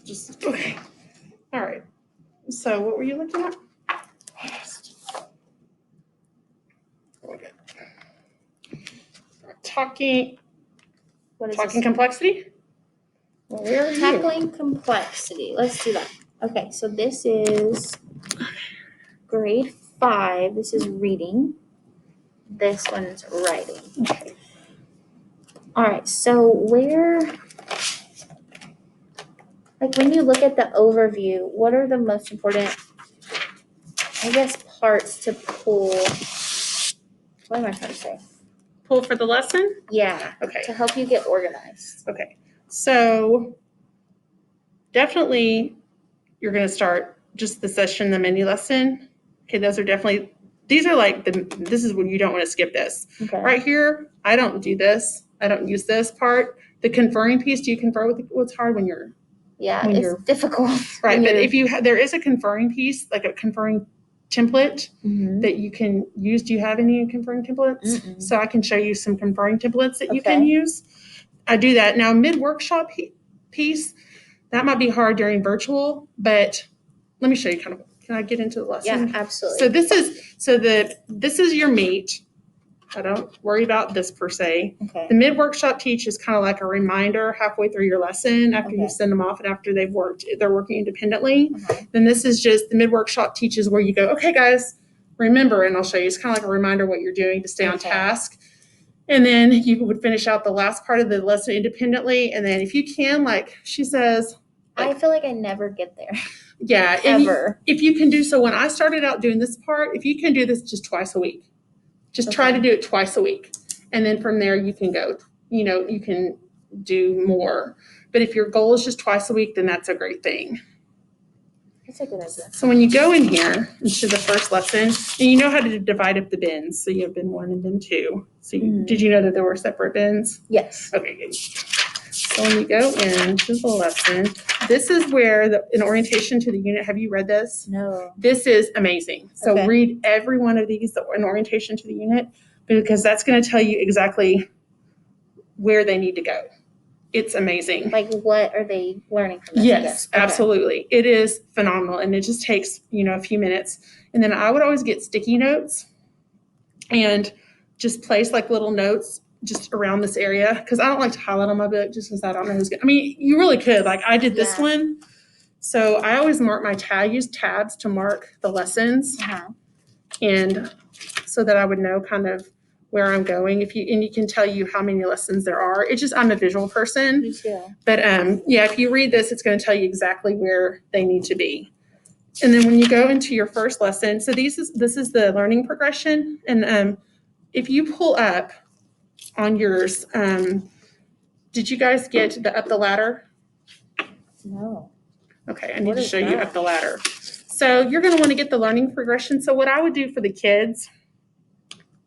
Just okay. All right. So what were you looking at? Okay. Talking What is talking this? complexity? Well, where are you? Tackling complexity. Let's do that. Okay, so this is grade 5. This is reading. This one's writing. Okay. All right, so when you look at the overview, what are the most important, I guess, parts to pull? What am I trying to say? Pull for the lesson? Yeah, Okay. to help you get organized. Okay. So definitely you're going to start just the session, the mini lesson. Okay, those are definitely, these are like, this is when you don't want to skip this. Okay. Right here, I don't do this. I don't use this part. The conferring piece, do you confer with, what's hard when you're, Yeah, when it's you're, difficult. right, but if you, there is a conferring piece, like a conferring template that you can use. Do you have any conferring templates? Mm-mm. So I can show you some conferring templates that you Okay. can use. I do that. Now, mid-workshop piece, that might be hard during virtual, but let me show you kind of, can I get into the lesson? Yeah, absolutely. So this is your meat. I don't worry about this per se. Okay. The mid-workshop teach is kind of like a reminder halfway through your lesson after you send them off and after they're working independently. Then this is just the mid-workshop teach is where you go, okay, guys, remember, and I'll show you. It's kind of like a reminder what you're doing to stay on task. And then you would finish out the last part of the lesson independently. And then if you can, like she says, I feel like I never get there. yeah, Ever. if you can do so, when I started out doing this part, if you can do this just twice a week, just try to do it twice a week. And then from there you can go, you can do more. But if your goal is just twice a week, then that's a great thing. That's a good idea. So when you go in here into the first lesson, and you know how to divide up the bins. So you have bin 1 and bin 2. So did you know that there were separate bins? Yes. Okay, good. So when you go into the lesson, this is where an orientation to the unit. Have you read this? No. This is amazing. So Okay. read every one of these, an orientation to the unit, because that's going to tell you exactly where they need to go. It's amazing. Like, what are they learning from this? Yes, absolutely. It is phenomenal. And it just takes, a few minutes. And then I would always get sticky notes and just place like little notes just around this area. Because I don't like to highlight on my book just because I don't know who's going to. I mean, you really could. Like I did this one. So I always mark I use tabs to mark the lessons. And so that I would know kind of where I'm going. And you can tell you how many lessons there are. It's just, I'm a visual person. Me too. But if you read this, it's going to tell you exactly where they need to be. And then when you go into your first lesson, so this is the learning progression. And if you pull up on yours, did you guys get the up the ladder? No. Okay, I need to show you up the ladder. So you're going to want to get the learning progression. So what I would do for the kids,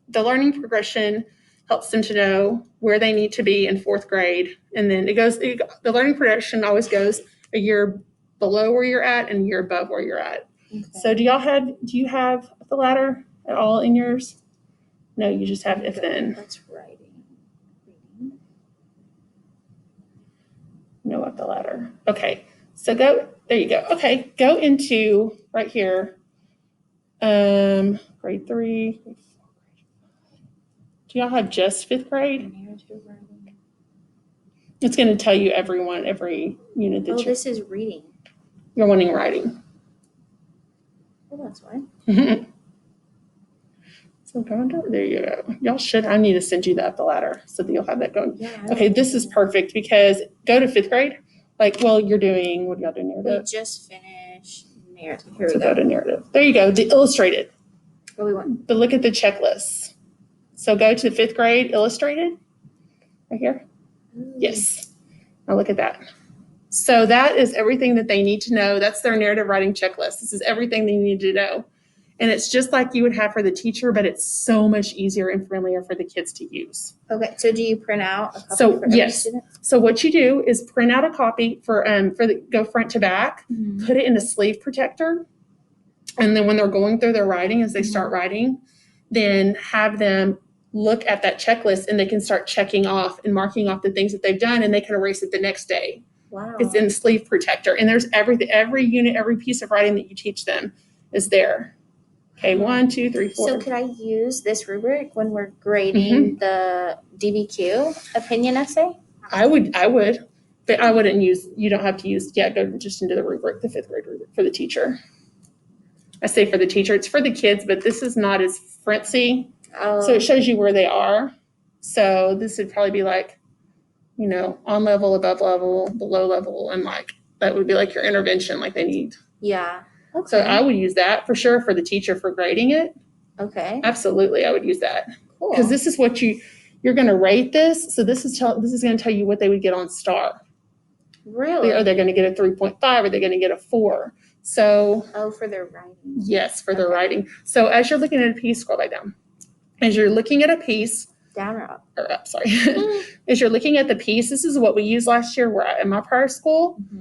the learning progression helps them to know where they need to be in 4th grade. And then the learning progression always goes a year below where you're at and a year above where you're at. Okay. So do you have the ladder at all in yours? No, you just have if then. That's writing. No, up the ladder. Okay. So there you go. Okay. Go into right here. Grade 3. Do y'all have just 5th grade? It's going to tell you every unit that this is reading. You're wanting writing. Well, that's why. So there you go. Y'all should. I need to send you up the ladder so that you'll have that going. Yeah. Okay, this is perfect because go to 5th grade. You're doing, what do y'all do, narrative? We just finished narrative. Here we go to narrative. There you go, the illustrated. What we want? But look at the checklist. So go to 5th grade illustrated. Right here. Ooh. Yes. Now look at that. So that is everything that they need to know. That's their narrative writing checklist. This is everything they need to know. And it's just like you would have for the teacher, but it's so much easier and friendlier for the kids to use. Okay. So do you print out a copy for every student? So what you do is print out a copy for go front to back, put it in a sleeve protector. And then when they're going through their writing, as they start writing, then have them look at that checklist and they can start checking off and marking off the things that they've done and they can erase it the next day. Wow. It's in sleeve protector. And there's every unit, every piece of writing that you teach them is there. Okay, 1, 2, 3, 4. So could I use this rubric when we're grading the DBQ opinion essay? I would, but I wouldn't use, you don't have to use, go just into the rubric, the 5th grade rubric for the teacher. I say for the teacher, it's for the kids, but this is not as frenzy. Oh. So it shows you where they are. So this would probably be like, on level, above level, below level, and like, that would be like your intervention, like they need. Yeah. Okay. So I would use that for sure for the teacher for grading it. Okay. Absolutely, I would use that. Cool. Because this is what you're going to rate this. So this is going to tell you what they would get on STAR. Really? Are they going to get a 3.5? Are they going to get a 4? So. Oh, for their writing. Yes, for their writing. So as you're looking at a piece, scroll back down. As you're looking at a piece. Down or up? Or up, sorry. As you're looking at the piece, this is what we used last year in my prior school. Mm-hmm.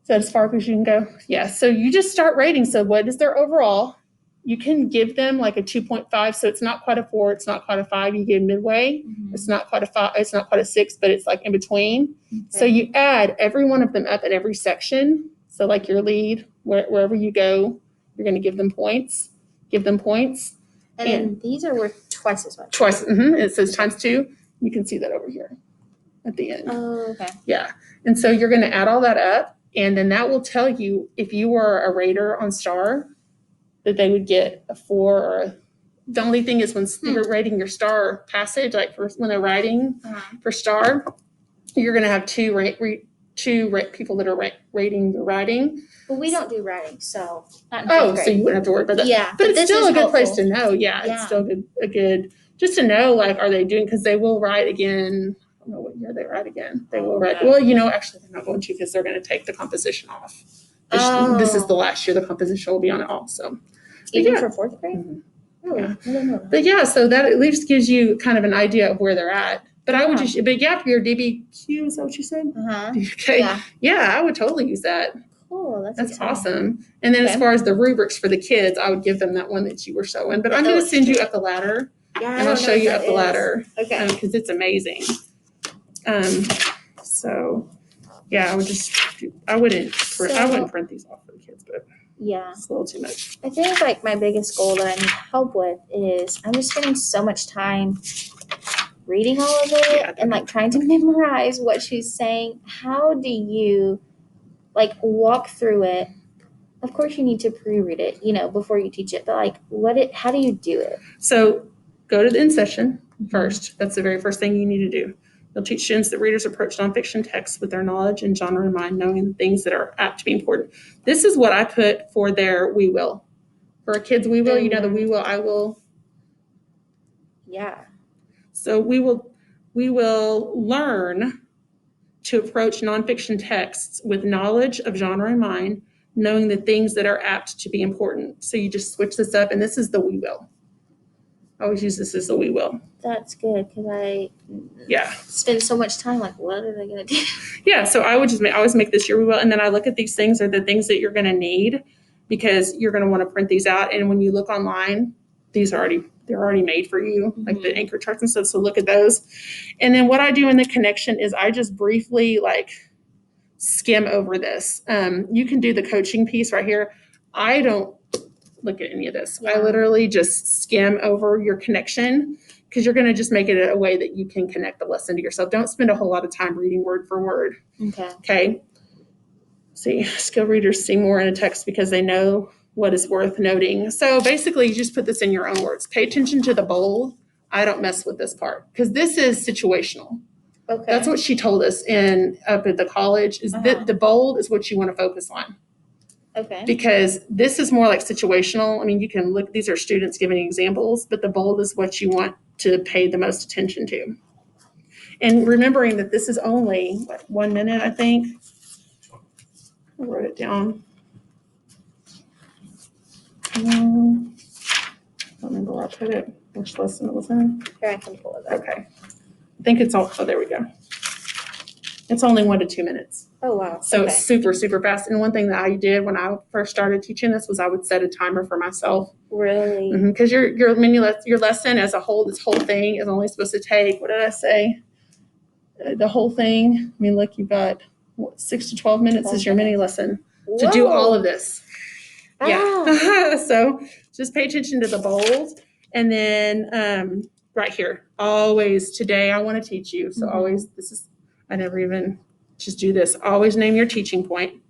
Is that as far as you can go? Yeah. So you just start rating. So what is their overall? You can give them like a 2.5. So it's not quite a 4. It's not quite a 5. You give midway. Mm-hmm. It's not quite a 5. It's not quite a 6, but it's like in between. Okay. So you add every one of them up at every section. So like your lead, wherever you go, you're going to give them points. Give them points. And then these are worth twice as much. Twice. Mm-hmm. It says times 2. You can see that over here at the end. Oh, okay. Yeah. And so you're going to add all that up. And then that will tell you if you were a rater on STAR that they would get a 4 or a. The only thing is when you're rating your STAR passage, like when they're writing for STAR, you're going to have two people that are rating your writing. But we don't do writing, so not in Oh, fifth grade. so you wouldn't have to worry about that. Yeah, but it's this still is a good place helpful. to know. Yeah, it's still a good just to know, like, are they doing, because they will write again. I don't know what year they write again. They will write. Well, actually they're not going to, because they're going to take the composition off. This is the last year the composition will be on it also. Even for 4th grade? Mhm. Oh, Yeah. I didn't know that. But yeah, so that at least gives you kind of an idea of where they're at. But I would for your DBQ, is that what you said? Uh-huh. Okay. Yeah, I would totally use that. Cool. That's exciting. awesome. And then as far as the rubrics for the kids, I would give them that one that you were showing. But I'm going to send you up the ladder. Yeah, And I'll show you up the ladder. Okay. Because it's amazing. So yeah, I wouldn't print these off for the kids, but yeah, it's a little too much. I think like my biggest goal that I need help with is I'm just spending so much time reading all of it and like trying to memorize what she's saying. How do you like walk through it? Of course you need to pre-read it, before you teach it, but like how do you do it? So go to the in session first. That's the very first thing you need to do. You'll teach students that readers approach nonfiction texts with their knowledge and genre in mind, knowing the things that are apt to be important. This is what I put for their we will. For a kid's we will, the we will, I will. Yeah. So we will learn to approach nonfiction texts with knowledge of genre in mind, knowing the things that are apt to be important. So you just switch this up, and this is the we will. I always use this as the we will. That's good, because I spend so much time like, what are they going to do? Yeah, so I always make this your we will, and then I look at these things are the things that you're going to need, because you're going to want to print these out. And when you look online, they're already made for you, like the anchor charts and stuff. So look at those. And then what I do in the connection is I just briefly skim over this. You can do the coaching piece right here. I don't look at any of this. I literally just skim over your connection, because you're going to just make it a way that you can connect the lesson to yourself. Don't spend a whole lot of time reading word for word. Okay. See, skilled readers see more in a text because they know what is worth noting. So basically, you just put this in your own words. Pay attention to the bold. I don't mess with this part, because this is situational. Okay. That's what she told us up at the college, is that the bold is what you want to focus on. Okay. Because this is more like situational. I mean, you can look, these are students giving examples, but the bold is what you want to pay the most attention to. And remembering that this is only 1 minute, I think. I wrote it down. I don't remember where I put it, which lesson it was in. Here, I can pull it up. Okay. I think it's there we go. It's only 1 to 2 minutes. Oh, wow. So it's super, super fast. And one thing that I did when I first started teaching this was I would set a timer for myself. Really? Because your lesson as a whole, this whole thing is only supposed to take, what did I say? The whole thing. I mean, look, you've got 6 to 12 minutes 12 is your mini minutes. lesson to do all Whoa. of this. Wow. Yeah. So just pay attention to the bold. And then right here, always today I want to teach you. So always, I never even just do this. Always name your teaching point.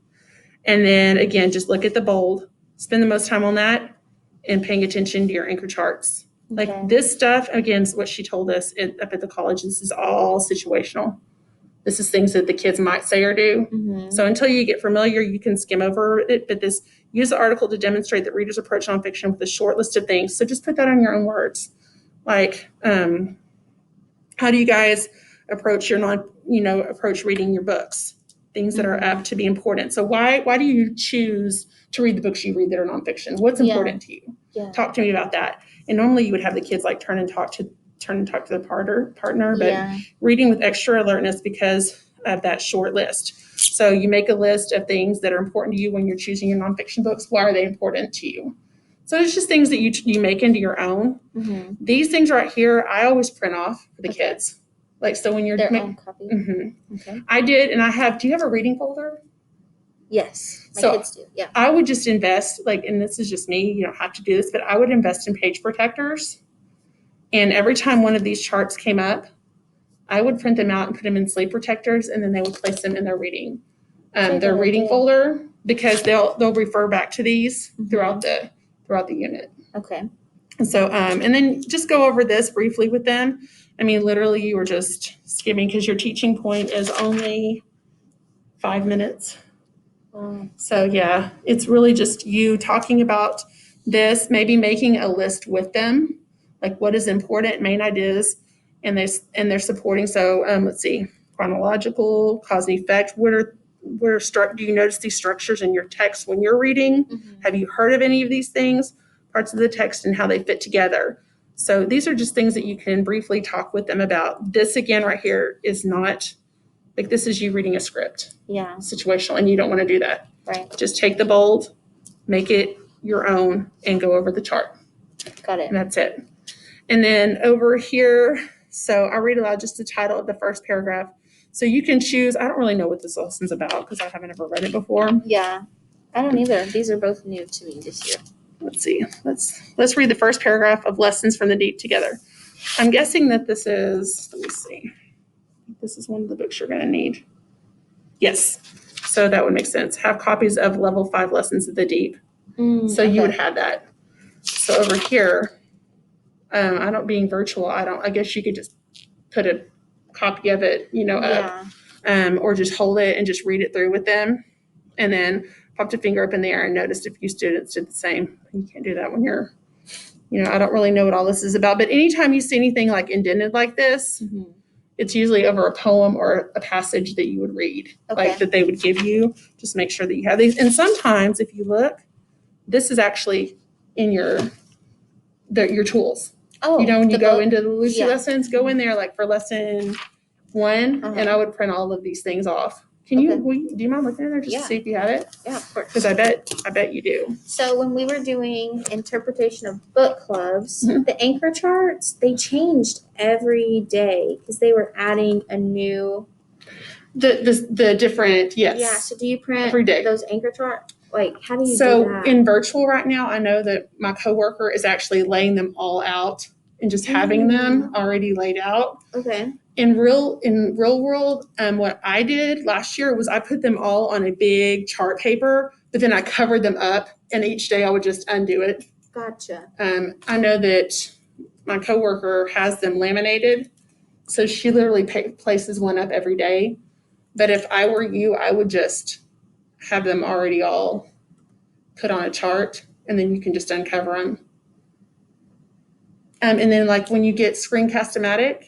And then again, just look at the bold, spend the most time on that and paying attention to your anchor charts. Okay. Like this stuff, again, is what she told us up at the college. This is all situational. This is things that the kids might say or do. Mm-hmm. So until you get familiar, you can skim over it. But use the article to demonstrate that readers approach nonfiction with a short list of things. So just put that in your own words. Like, how do you guys approach approach reading your books? Things that are apt to be important. So why do you choose to read the books you read that are nonfiction? What's important to you? Yeah. Talk to me about that. And normally you would have the kids like turn and talk to the partner, but reading with extra alertness because of that short list. So you make a list of things that are important to you when you're choosing your nonfiction books. Why are they important to you? So it's just things that you make into your own. Mm-hmm. These things right here, I always print off for the kids. Like, so when you're their own copy. Okay. I did, and I have. Do you have a reading folder? Yes, my kids do. Yeah. I would just invest, and this is just me. You don't have to do this, but I would invest in page protectors. And every time one of these charts came up, I would print them out and put them in sleep protectors, and then they would place them in their reading folder, because they'll refer back to these throughout the unit. Okay. And so, and then just go over this briefly with them. I mean, literally, you were just skimming because your teaching point is only 5 minutes. So yeah, it's really just you talking about this, maybe making a list with them, like what is important, main ideas, and they're supporting. So let's see, chronological, cause and effect. Do you notice these structures in your text when you're reading? Mm-hmm. Have you heard of any of these things? Parts of the text and how they fit together. So these are just things that you can briefly talk with them about. This again right here is not like this is you reading a script. Yeah. Situational, and you don't want to do that. Right. Just take the bold, make it your own, and go over the chart. Got it. And that's it. And then over here, so I read aloud just the title of the first paragraph. So you can choose. I don't really know what this lesson's about because I haven't ever read it before. Yeah, I don't either. These are both new to me this year. Let's see. Let's read the first paragraph of Lessons from the Deep together. I'm guessing that this is. Let me see. This is one of the books you're going to need. Yes. So that would make sense. Have copies of Level 5 Lessons of the Deep. So you would have that. So over here, being virtual, I guess you could just put a copy of it, up, or just hold it and just read it through with them. And then popped a finger up in the air and noticed a few students did the same. You can't do that when you're, I don't really know what all this is about. But anytime you see anything like indented like this, it's usually over a poem or a passage that you would read, like that they would give you. Just make sure that you have these. And sometimes if you look, this is actually in your tools. Oh, when you go into the Lucy lessons, go in there like for lesson 1, and I would print all of these things off. Do you mind looking in there just to see if you have it? Yeah, of course. Because I bet you do. So when we were doing interpretation of book clubs, the anchor charts, they changed every day because they were adding a new. The different, yes. Yeah. So do you print every day those anchor charts? Like, how do you do that? In virtual right now, I know that my coworker is actually laying them all out and just having them already laid out. Okay. In real world, what I did last year was I put them all on a big chart paper, but then I covered them up, and each day I would just undo it. Gotcha. I know that my coworker has them laminated, so she literally places one up every day. But if I were you, I would just have them already all put on a chart, and then you can just uncover them. And then like when you get Screencast-O-Matic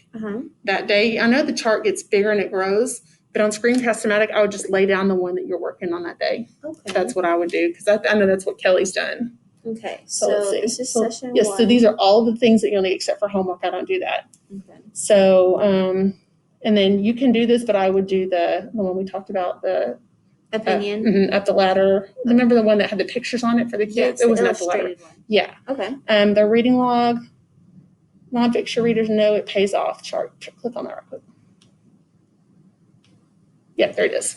that day, I know the chart gets bigger and it grows, but on Screencast-O-Matic, I would just lay down the one that you're working on that day. Okay. That's what I would do because I know that's what Kelly's done. Okay. So this is session 1. Yes, so these are all the things that you'll need except for homework. I don't do that. Okay. So, and then you can do this, but I would do the one we talked about, the opinion up the ladder. Remember the one that had the pictures on it for the kids? Yes, it wasn't up the ladder. One. Yeah. Okay. The reading log. Nonfiction readers know it pays off chart. Click on that real quick. Yeah, there it is.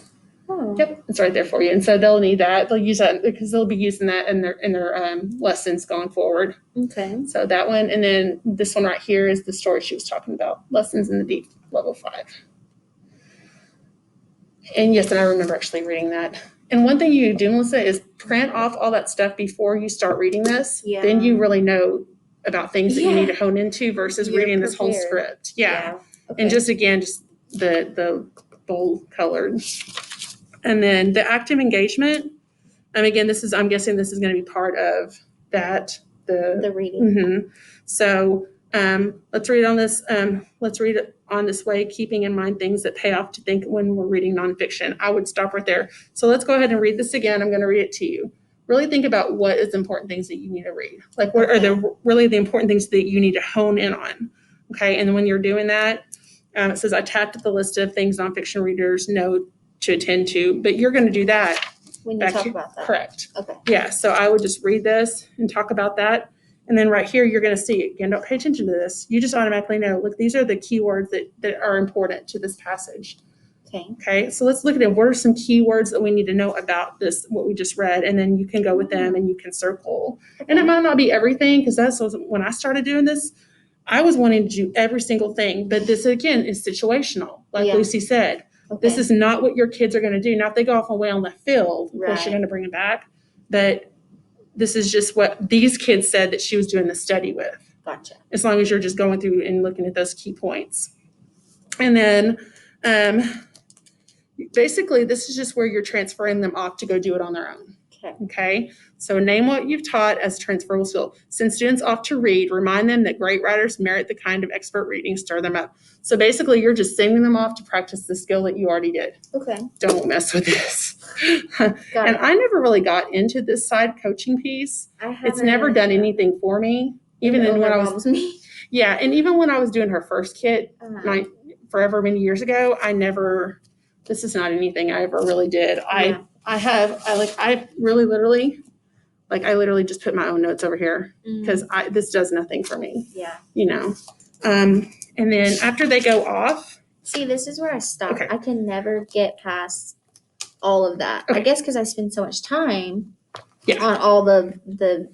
Oh. Yep, it's right there for you. And so they'll need that. They'll use that because they'll be using that in their lessons going forward. Okay. So that one, and then this one right here is the story she was talking about, Lessons in the Deep, level 5. And yes, and I remember actually reading that. And one thing you do, Melissa, is print off all that stuff before you start reading this. Yeah. Then you really know about things that you need to hone into versus You're reading this whole prepared. script. Yeah. Okay. And just again, just the bold colored. And then the active engagement. Again, I'm guessing this is going to be part of that. The reading. Mm-hmm. So let's read on this. Let's read it on this way, keeping in mind things that pay off to think when we're reading nonfiction. I would stop right there. So let's go ahead and read this again. I'm going to read it to you. Really think about what is the important things that you need to read. Like what are the important things that you need to hone in on. Okay. And when you're doing that, it says I tapped at the list of things nonfiction readers know to attend to, but you're going to do that. When you talk about that. Correct. Okay. Yeah. So I would just read this and talk about that. And then right here, you're going to see, again, don't pay attention to this. You just automatically know, look, these are the keywords that are important to this passage. Okay. So let's look at it. What are some keywords that we need to know about this, what we just read? And then you can go with them and you can circle. Okay. And it might not be everything, because that's when I started doing this, I was wanting to do every single thing. But this, again, is situational, like Lucy said. Okay. This is not what your kids are going to do. Now, if they go off away on the field, of course, you're going to bring them back. But this is just what these kids said that she was doing the study with. Gotcha. As long as you're just going through and looking at those key points. And then basically, this is just where you're transferring them off to go do it on their own. Okay. So name what you've taught as transferable skill. Send students off to read. Remind them that great writers merit the kind of expert reading. Stir them up. So basically, you're just sending them off to practice the skill that you already did. Okay. Don't mess with this. And I never really got into this side coaching piece. It's never done anything for me. Even when I was yeah, and even when I was doing her first kit, forever many years ago, this is not anything I ever really did. Yeah. I literally just put my own notes over here because this does nothing for me. Yeah. And then after they go off. See, this is where I stop. Okay. I can never get past all of that. Okay. I guess because I spend so much time on all the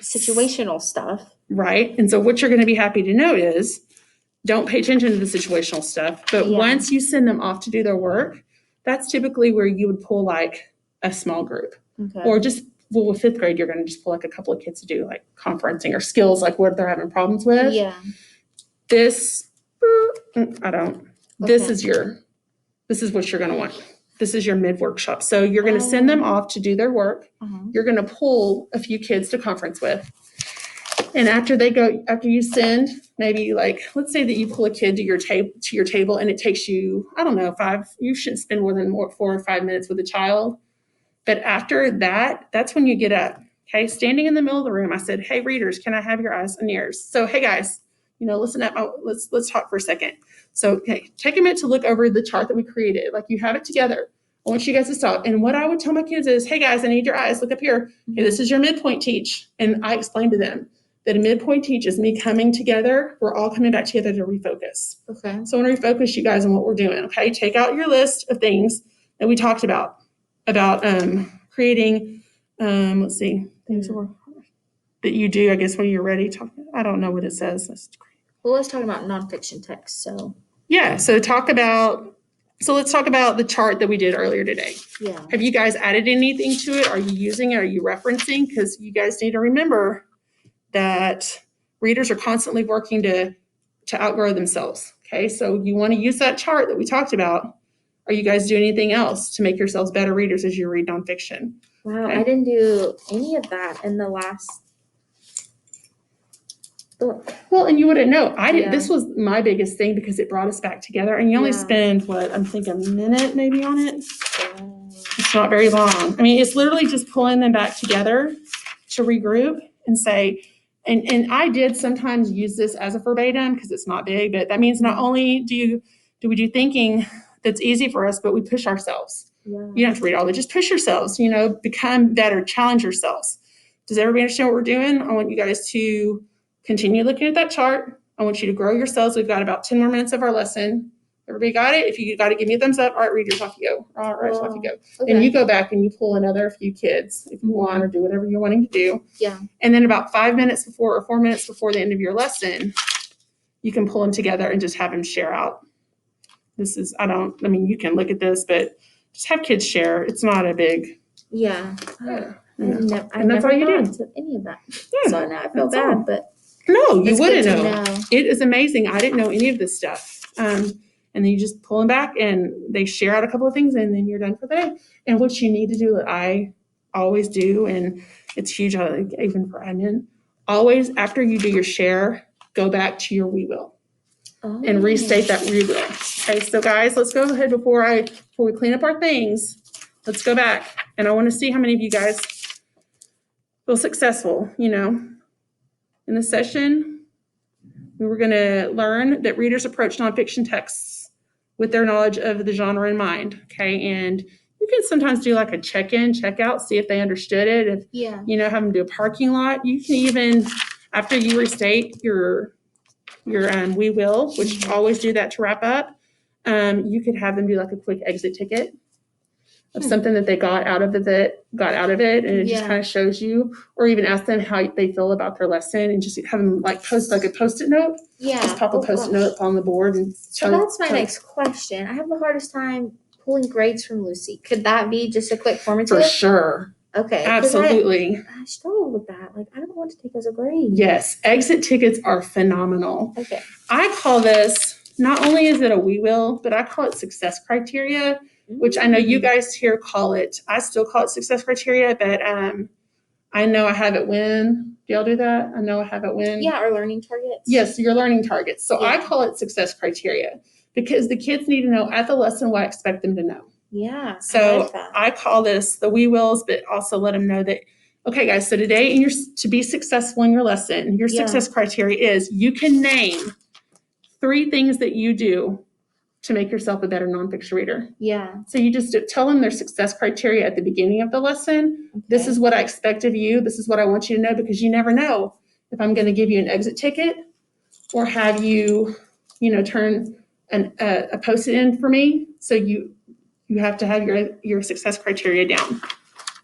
situational stuff. Right. And so what you're going to be happy to know is don't pay attention to the situational stuff. But once you send them off to do their work, that's typically where you would pull like a small group. Okay. Or just, with fifth grade, you're going to just pull like a couple of kids to do like conferencing or skills, like what they're having problems with. Yeah. This, I don't. Okay. This is what you're going to want. This is your mid-workshop. So you're going to send them off to do their work. You're going to pull a few kids to conference with. And after you send, maybe like, let's say that you pull a kid to your table and it takes you, I don't know, you shouldn't spend more than 4 or 5 minutes with a child. But after that, that's when you get up. Okay. Standing in the middle of the room, I said, hey, readers, can I have your eyes and ears? So, hey guys, listen up. Let's talk for a second. So, okay, take a minute to look over the chart that we created. Like you have it together. I want you guys to stop. And what I would tell my kids is, hey guys, I need your eyes. Look up here. Okay, this is your midpoint teach. And I explained to them that a midpoint teach is me coming together. We're all coming back together to refocus. Okay. So I want to refocus you guys on what we're doing. Okay. Take out your list of things that we talked about creating, let's see, things that you do, I guess, when you're ready. I don't know what it says. Well, let's talk about nonfiction text. So yeah. So let's talk about the chart that we did earlier today. Yeah. Have you guys added anything to it? Are you using it? Are you referencing? Because you guys need to remember that readers are constantly working to outgrow themselves. Okay, so you want to use that chart that we talked about. Are you guys doing anything else to make yourselves better readers as you read nonfiction? Wow, okay. I didn't do any of that in the last book. Well, and you wouldn't know. I did. This was my biggest thing because it brought us back together. And you only spend I'm thinking a minute maybe on it. It's not very long. I mean, it's literally just pulling them back together to regroup and say. And I did sometimes use this as a verbatim because it's not big, but that means not only do we do thinking that's easy for us, but we push ourselves. Yeah. You don't have to read all of it. Just push yourselves, become better, challenge yourselves. Does everybody understand what we're doing? I want you guys to continue looking at that chart. I want you to grow yourselves. We've got about 10 more minutes of our lesson. Everybody got it? If you got to give me a thumbs up. All right, readers, off you go. All right, off you go. Okay. And you go back and you pull another few kids if you want, or do whatever you're wanting to do. Yeah. And then about 5 minutes before or 4 minutes before the end of your lesson, you can pull them together and just have them share out. You can look at this, but just have kids share. It's not a big. Yeah. Yeah. I And that's never all you do. thought of any of that. Yeah, So now I feel that's all. bad, but No, you it's wouldn't good to know. It is amazing. I didn't know any of this stuff. And then you just pull them back and they share out a couple of things and then you're done for the day. And what you need to do that I always do, and it's huge, even for admin, always after you do your share, go back to your we will and restate that we will. Okay, so guys, let's go ahead before we clean up our things. Let's go back. And I want to see how many of you guys feel successful, In the session, we were going to learn that readers approach nonfiction texts with their knowledge of the genre in mind, okay? And you can sometimes do like a check-in, check-out, see if they understood it. If, have them do a parking lot. You can even, after you restate your we will, which always do that to wrap up, you could have them do like a quick exit ticket of something that they got out of it, and it just kind of shows you, or even ask them how they feel about their lesson, and just have them like post like a Post-it note. Yeah. Just pop a Post-it note up on the board and. So that's my next question. I have the hardest time pulling grades from Lucy. Could that be just a quick formative? For sure. Okay. Absolutely. I struggle with that. Like, I don't know what to take as a grade. Yes, exit tickets are phenomenal. Okay. I call this, not only is it a we will, but I call it success criteria, which I know you guys here call it. I still call it success criteria, but I know I have it when. Do y'all do that? I know I have it when. Yeah, our learning targets. Yes, your learning targets. So Yeah. I call it success criteria because the kids need to know at the lesson what I expect them to know. Yeah. So I like that. I call this the we wills, but also let them know that, okay, guys, so today to be successful in your lesson, your success criteria is you can name 3 things that you do to make yourself a better nonfiction reader. Yeah. So you just tell them their success criteria at the beginning of the lesson. Okay. This is what I expect of you. This is what I want you to know, because you never know if I'm going to give you an exit ticket or have you, turn a Post-it in for me. So you have to have your success criteria down.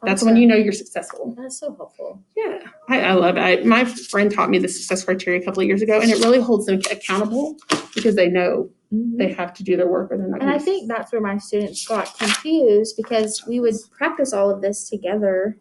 That's when you know you're successful. That's so helpful. Yeah, I love it. My friend taught me the success criteria a couple of years ago, and it really holds them accountable because they know they have to do their work or they're not. And I think that's where my students got confused, because we would practice all of this together